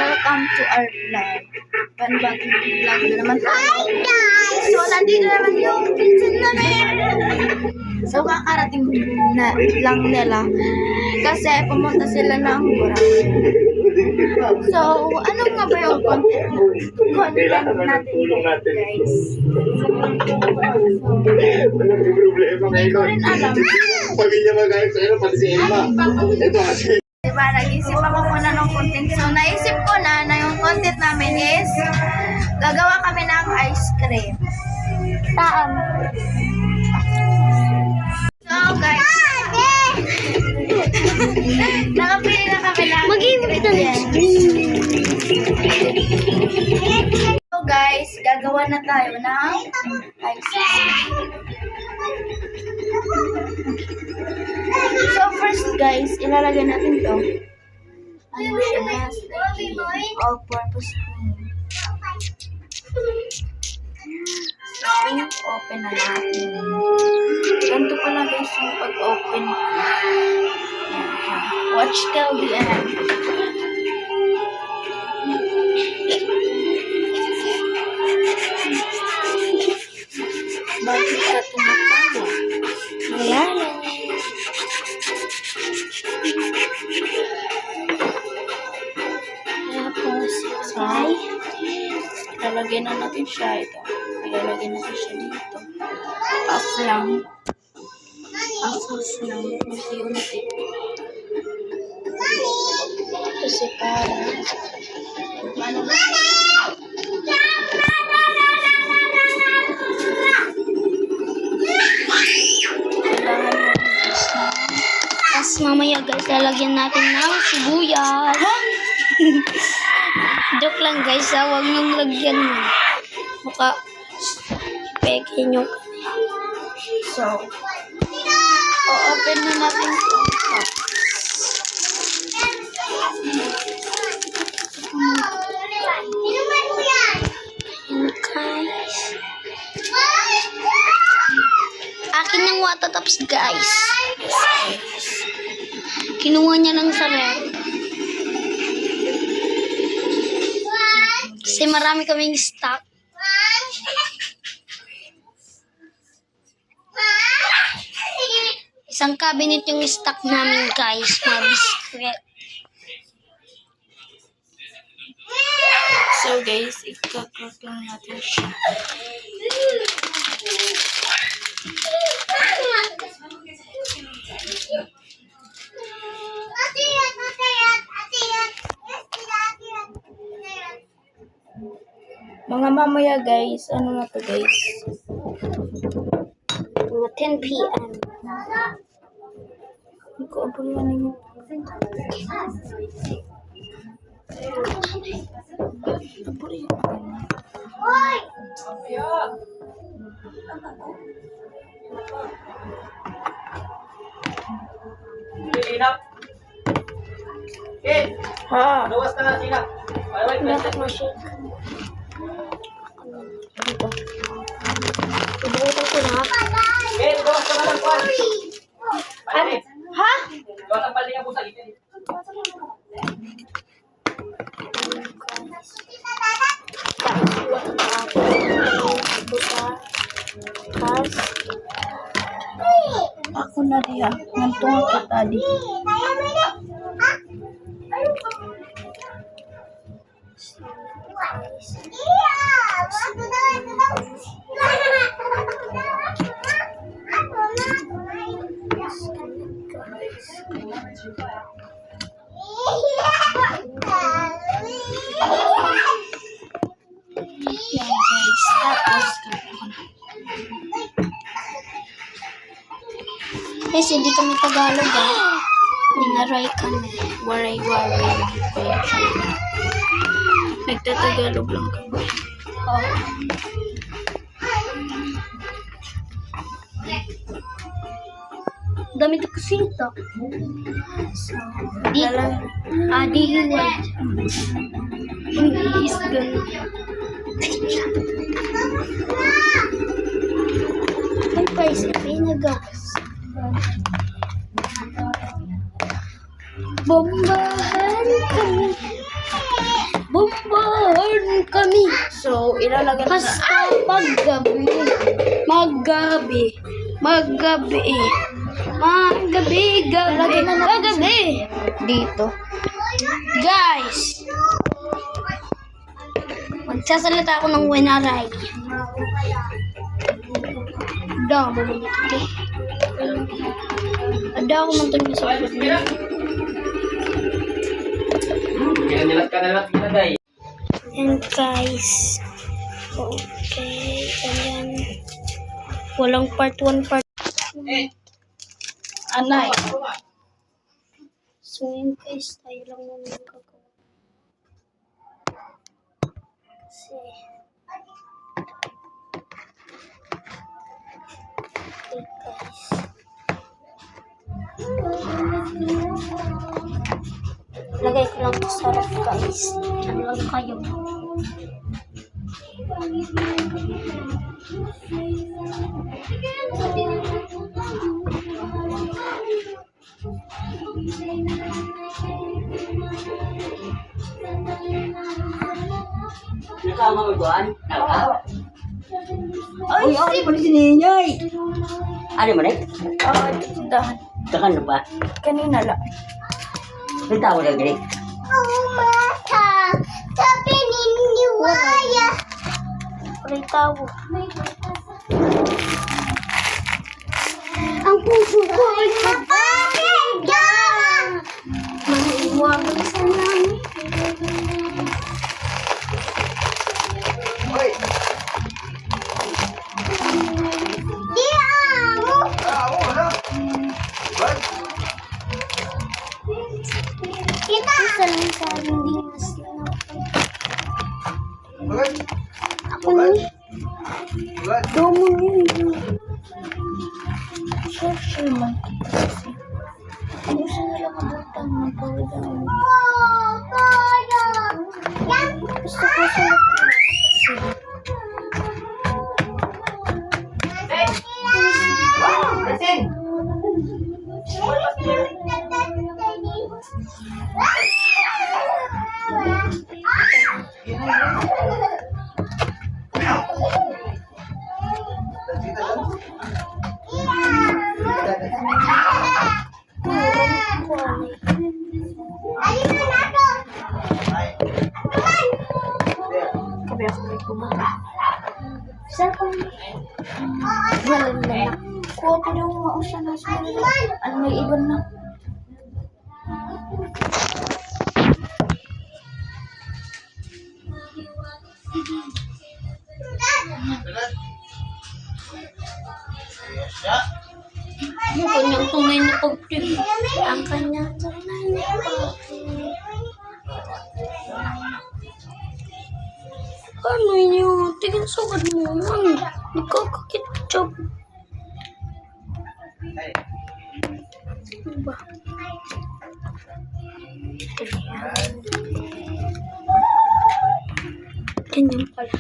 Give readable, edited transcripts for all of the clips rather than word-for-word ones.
welcome to our vlog. Panibagong vlog na naman tayo. So, nandito naman yung pinsan namin. So, kakarating na lang nila. Kasi pumunta sila ng Boracay. So, ano nga ba yung content natin, guys? Hindi ko rin alam. Pamilya magkaya sa'yo, pati si Emma. Ito kasi. Diba, nag-isip ako muna ng content. So, naisip ko na yung content namin is gagawa kami ng ice cream. Saan? So, guys. Nakapili na kami ng ingredients. So, guys, gagawa na tayo ng ice cream. So first guys, ilalagay natin to. Ano siya guys? All-purpose cream. So, open na natin. Ganito pala guys yung pag-open. Watch till the end. Bakit ka tumatawa? Ayan. Tapos, ilalagay na natin siya ito. Ilalagay natin siya dito. Off lang. Off lang. Unti-unti. Kasi para ano ba? Tapos mamaya guys, lalagyan natin ng sibuyas. Joke lang guys, huwag nang lagyan mo. Baka peke nyo. So, o-open na natin ito. Guys. Akin yung water tops guys. Kinuha niya lang sa ref. Kasi marami kaming stock. Isang cabinet yung stock namin guys. Mga biscuit. So guys, ika-crack lang natin siya. Mga mamaya guys, ano na to guys? Mga 10 PM. Hindi ko abang yan yung... Hoy! Sinap. Eh, Ha? luwas ka na sinap. Dapat ma-shake. Dito. Ibutan ko na. Eh, luwas ka na lang kwan. Ano? Ha? Luwas ang paling po sa itin. Ako na diya. Nantong ako tadi. Yan guys. Tapos guys, hindi kami Tagalog ah. Minaray kami. Waray-waray lang kaya siya. Nagtatagalog lang kami. Oh. Dami ito kasi ito. So, dito. Dihiwag. English ganun. Ay, guys, pinagas. Bombahan kami. kami. So, ilalagay na Basta paggabi. Maggabi. Maggabi. Magabi, gabi. Magabi. dito. Guys. Magsasalita ako ng winaray. Ada, bumalik ito. Ada ako man tayo sa Ginanilat ka na lang, ginagay. And guys, okay, ayan. Walang part 1, part 2. Anay. So yun guys, tayo lang muna gagawa. Kasi, okay guys. Lagay ko lang sa ref guys. Ano lang kayo. Nakama mo doon? Ay, Ay, pala si Ninyoy. Ano mo na? oh, ito tindahan. Takan na ba? Kanina lang. May tawag na gani. Sabi ninyo waya. May tawo. Ang puso ko ay mabagay. Mahiwagan sa langit. Di amo. Kita. Saling hindi mas ako ni. Domo niyo. Social man. Ano siya nila kabutang ng pawidang? Gusto ko sa Kabi ako may pumunta. cellphone. Walang na. Kuha pa daw mausa na sa nila. Ano may iban na? Ang kanyang tunay na pagtibig. Ang kanyang tunay na pagtibig. Ano yun? Tingin sugad mo man. Nagkakakitchop. Ano ba? Ganyan pala.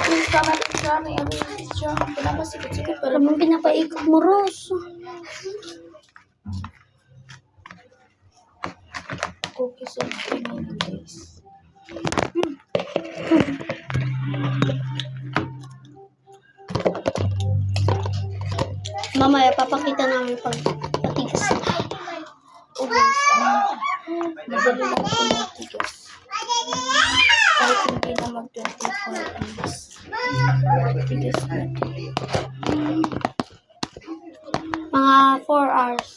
Yung tama din sa amin. Ano yung siya? Pinapasikot-sikot pa Alam mo, pinapaikot mo, Rose. cookies and cream guys. Mamaya, papakita namin pag patigas. O guys, madali lang ito magtigas. Kahit hindi na mag 24 hours. Tigas natin. Mga 4 hours.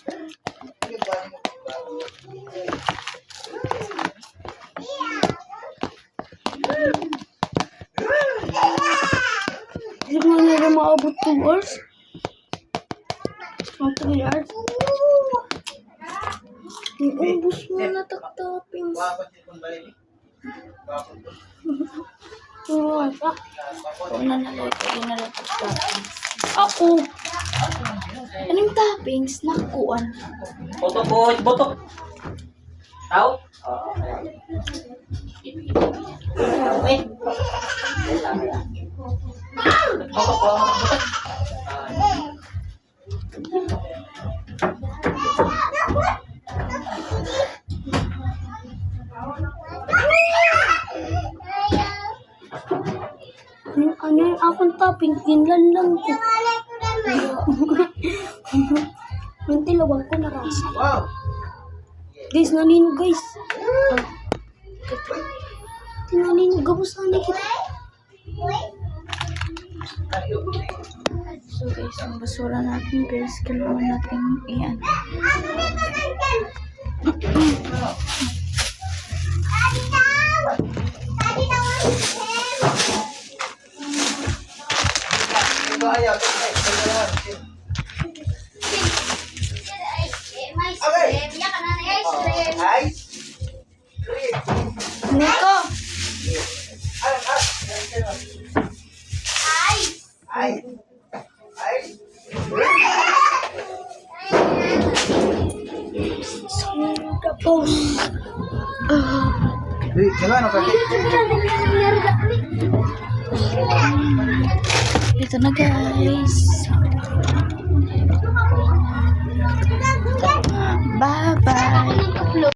Hindi mo nila maabot 2 hours. Mga 3 hours. Ubus mo na taktapings. Oo, Una na lang ito, yun na lang taktapings. ako. Anong toppings? Nakuan. Botok po, botok. Tao? Oo. Wait. Botok po. akong topping, ginlan lang ko. Yung tilawang ko narasa. Wow! Guys, naninog guys. Naninog, gabos na kita. So guys, ang basura natin guys, kailangan natin iyan. Nico! Tapos, Ito na guys.